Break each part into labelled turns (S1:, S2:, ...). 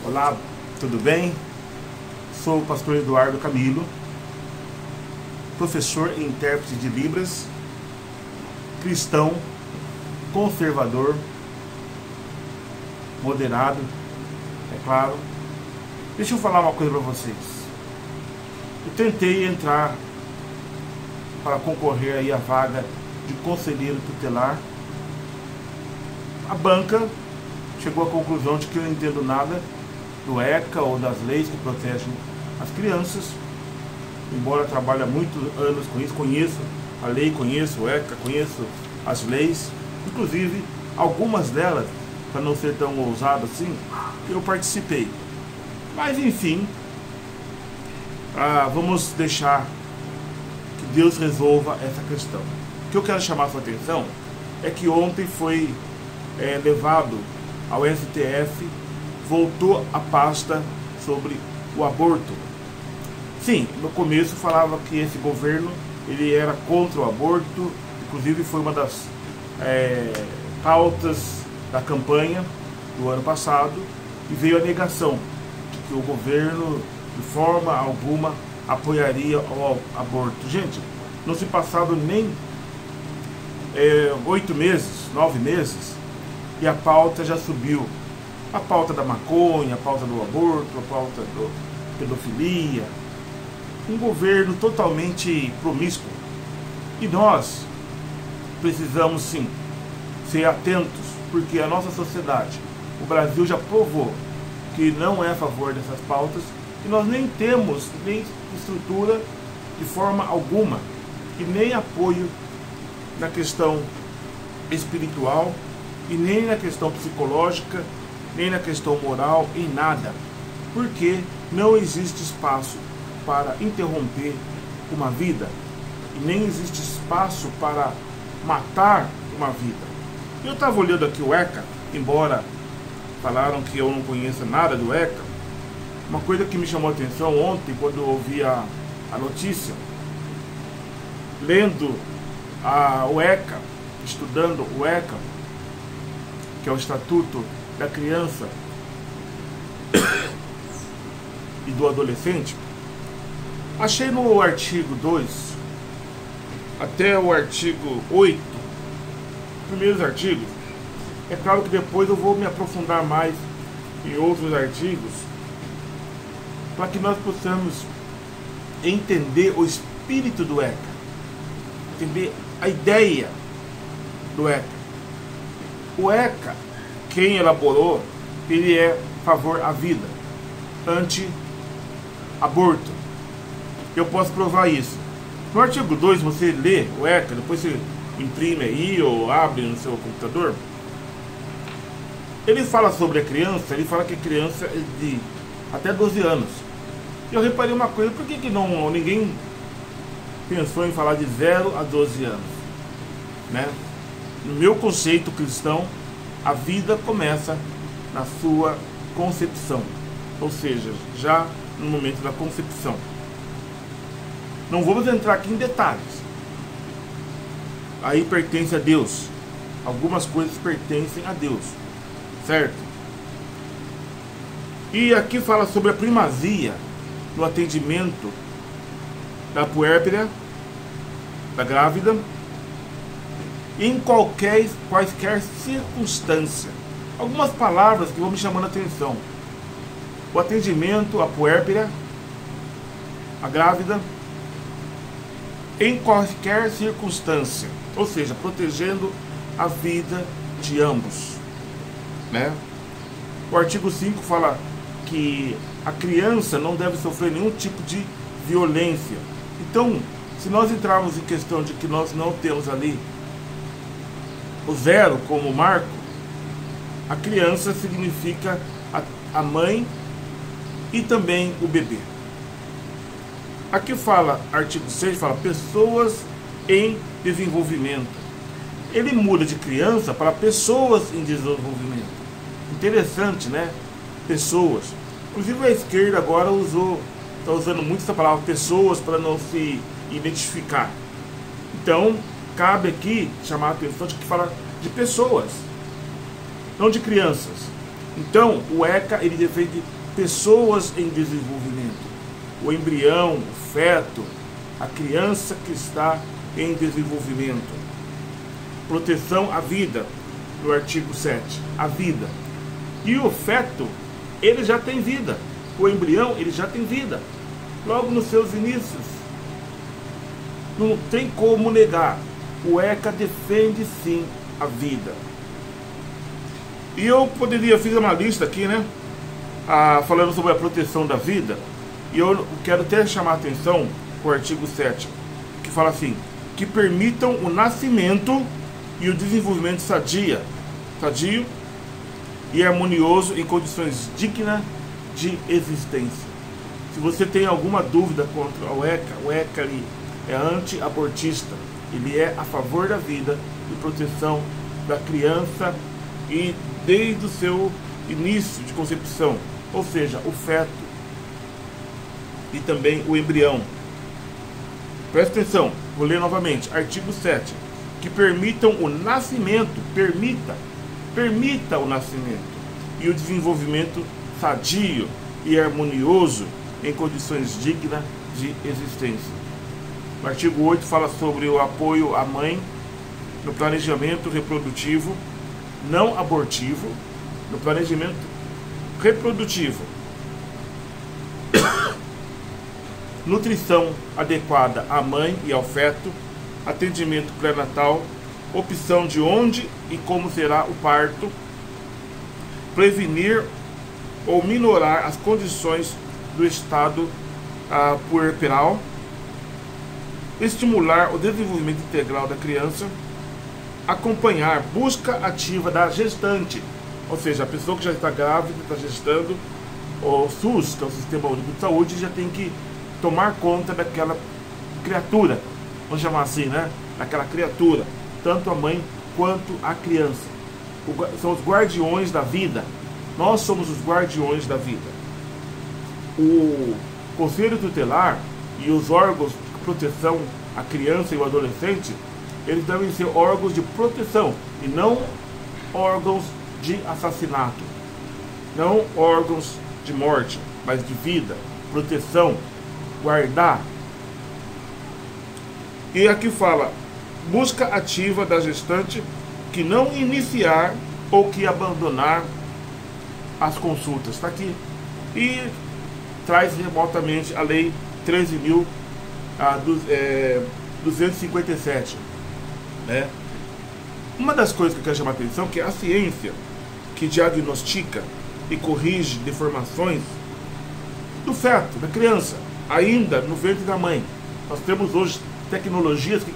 S1: Olá, tudo bem? Sou o pastor Eduardo Camilo, professor e intérprete de Libras, cristão, conservador, moderado, é claro. Deixa eu falar uma coisa para vocês. Eu tentei entrar para concorrer aí à vaga de conselheiro tutelar. A banca chegou à conclusão de que eu não entendo nada do ECA ou das leis que protegem as crianças, embora trabalhe há muitos anos com isso, conheço a lei, conheço o ECA, conheço as leis, inclusive algumas delas, para não ser tão ousado assim, eu participei. Mas enfim, vamos deixar que Deus resolva essa questão. O que eu quero chamar a sua atenção é que ontem foi levado ao STF, voltou a pasta sobre o aborto. Sim, no começo falava que esse governo ele era contra o aborto, inclusive foi uma das pautas da campanha do ano passado, e veio a negação de que o governo de forma alguma apoiaria o aborto. Gente, não se passaram nem 8 meses, 9 meses, e a pauta já subiu. A pauta da maconha, a pauta do aborto, a pauta da pedofilia. Um governo totalmente promíscuo. E nós precisamos sim ser atentos, porque a nossa sociedade, o Brasil já provou que não é a favor dessas pautas, e nós nem temos nem estrutura de forma alguma, e nem apoio na questão espiritual, e nem na questão psicológica, nem na questão moral, em nada, porque não existe espaço para interromper uma vida, e nem existe espaço para matar uma vida. Eu estava olhando aqui o ECA, embora falaram que eu não conheço nada do ECA. Uma coisa que me chamou a atenção ontem, quando eu ouvi a notícia, lendo o ECA, estudando o ECA, que é o Estatuto da Criança e do Adolescente, achei no artigo 2 até o artigo 8, primeiros artigos. É claro que depois eu vou me aprofundar mais em outros artigos, para que nós possamos entender o espírito do ECA, entender a ideia do ECA. O ECA, quem elaborou, ele é a favor à vida, anti-aborto. Eu posso provar isso. No artigo 2, você lê o ECA, depois você imprime aí ou abre no seu computador. Ele fala sobre a criança, ele fala que a criança é de até 12 anos. E eu reparei uma coisa, por que ninguém pensou em falar de 0 a 12 anos? Né? No meu conceito cristão, a vida começa na sua concepção, ou seja, já no momento da concepção. Não vamos entrar aqui em detalhes. Aí pertence a Deus. Algumas coisas pertencem a Deus, certo? E aqui fala sobre a primazia no atendimento da puérpera, da grávida, em quaisquer circunstância. Algumas palavras que vão me chamando a atenção. O atendimento à puérpera, a grávida, em qualquer circunstância, ou seja, protegendo a vida de ambos, né? O artigo 5 fala que a criança não deve sofrer nenhum tipo de violência. Então, se nós entrarmos em questão de que nós não temos ali o 0 como marco, a criança significa a mãe e também o bebê. Aqui fala, artigo 6, fala pessoas em desenvolvimento. Ele muda de criança para pessoas em desenvolvimento. Interessante, né? Pessoas. Inclusive a esquerda agora está usando muito essa palavra pessoas para não se identificar. Então, cabe aqui chamar a atenção de que fala de pessoas, não de crianças. Então, o ECA ele defende pessoas em desenvolvimento. O embrião, o feto, a criança que está em desenvolvimento. Proteção à vida, no artigo 7. A vida. E o feto, ele já tem vida. O embrião, ele já tem vida. Logo nos seus inícios. Não tem como negar. O ECA defende sim a vida. E eu fiz uma lista aqui, né? Falando sobre a proteção da vida. E eu quero até chamar a atenção com o artigo 7, que fala assim: que permitam o nascimento e o desenvolvimento sadio e harmonioso em condições dignas de existência. Se você tem alguma dúvida contra o ECA ali é anti-abortista. Ele é a favor da vida e proteção da criança e desde o seu início de concepção, ou seja, o feto e também o embrião. Presta atenção, vou ler novamente, artigo 7, que permitam o nascimento, permita o nascimento e o desenvolvimento sadio e harmonioso em condições dignas de existência. O artigo 8 fala sobre o apoio à mãe no planejamento reprodutivo não abortivo, no planejamento reprodutivo, nutrição adequada à mãe e ao feto, atendimento pré-natal, opção de onde e como será o parto, prevenir ou minorar as condições do estado puerperal, estimular o desenvolvimento integral da criança, acompanhar busca ativa da gestante, ou seja, a pessoa que já está grávida, está gestando, o SUS, que é o Sistema Único de Saúde, já tem que tomar conta daquela criatura, vamos chamar assim, né? Daquela criatura, tanto a mãe quanto a criança. São os guardiões da vida. Nós somos os guardiões da vida. O Conselho Tutelar e os órgãos de proteção à criança e ao adolescente, eles devem ser órgãos de proteção e não órgãos de assassinato, não órgãos de morte, mas de vida, proteção, guardar. E aqui fala, busca ativa da gestante que não iniciar ou que abandonar as consultas. Está aqui. E traz remotamente a lei 13.257. Né? Uma das coisas que eu quero chamar a atenção é que a ciência que diagnostica e corrige deformações do feto, da criança, ainda no ventre da mãe. Nós temos hoje tecnologias que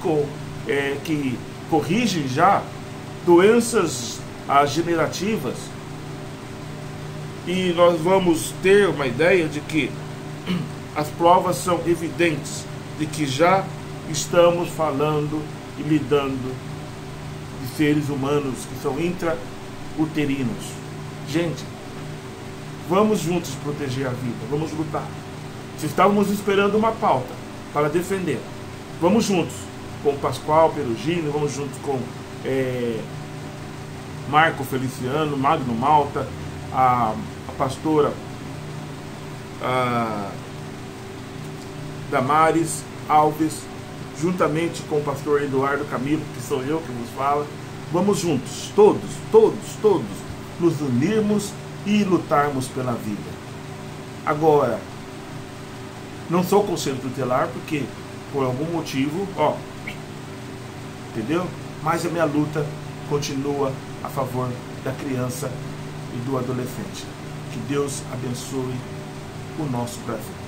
S1: corrigem já doenças degenerativas, e nós vamos ter uma ideia de que as provas são evidentes de que já estamos falando e lidando de seres humanos que são intrauterinos. Gente, vamos juntos proteger a vida, vamos lutar. Se estávamos esperando uma pauta para defender, vamos juntos com o Pascoal Perugino, vamos juntos com Marco Feliciano, Magno Malta, a pastora Damares Alves, juntamente com o pastor Eduardo Camilo, que sou eu que vos falo. Vamos juntos, todos, nos unirmos e lutarmos pela vida. Agora, não sou conselho tutelar porque, por algum motivo, entendeu? Mas a minha luta continua a favor da criança e do adolescente. Que Deus abençoe o nosso Brasil.